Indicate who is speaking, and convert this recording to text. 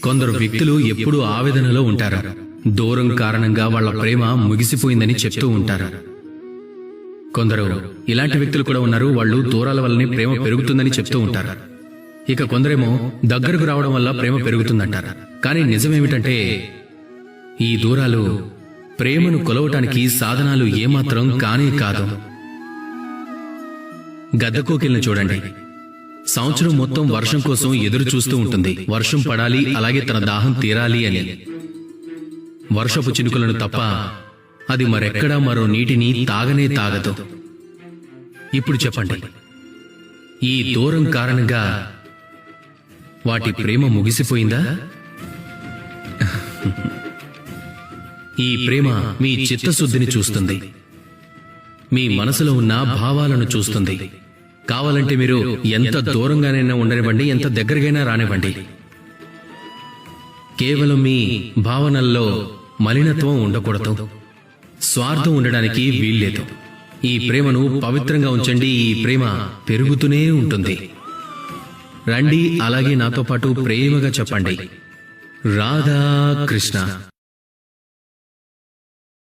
Speaker 1: కొందరు వ్యక్తులు ఎప్పుడూ ఆవేదనలో ఉంటారు. దూరం కారణంగా వాళ్ళ ప్రేమ ముగిసిపోయిందని చెప్తూ ఉంటారు. కొందరు ఇలాంటి వ్యక్తులు కూడా ఉన్నారు. వాళ్ళు దూరాల వల్లనే ప్రేమ పెరుగుతుందని చెప్తూ ఉంటారు. ఇక కొందరేమో దగ్గరకు రావడం వల్ల ప్రేమ పెరుగుతుందంటారు. కానీ నిజమేమిటంటే ఈ దూరాలు ప్రేమను కొలవటానికి సాధనాలు ఏమాత్రం కానే కాదు. గద్దకోకిల్ని చూడండి. సంవత్సరం మొత్తం వర్షం కోసం ఎదురు చూస్తూ ఉంటుంది. వర్షం పడాలి, అలాగే తన దాహం తీరాలి అని. వర్షపు చినుకులను తప్ప అది మరెక్కడా మరో నీటిని తాగనే తాగదు. ఇప్పుడు చెప్పండి, ఈ దూరం కారణంగా వాటి ప్రేమ ముగిసిపోయిందా? ఈ ప్రేమ మీ చిత్తశుద్ధిని చూస్తుంది, మీ మనసులో ఉన్న భావాలను చూస్తుంది. కావాలంటే మీరు ఎంత దూరంగానైనా ఉండనివ్వండి, ఎంత దగ్గరగైనా రానివ్వండి. కేవలం మీ భావనల్లో మలినత్వం ఉండకూడదు, స్వార్థం ఉండడానికి వీల్లేదు. ఈ ప్రేమను పవిత్రంగా ఉంచండి. ఈ ప్రేమ పెరుగుతూనే ఉంటుంది. రండి, అలాగే నాతో పాటు ప్రేమగా చెప్పండి, రాధా కృష్ణ.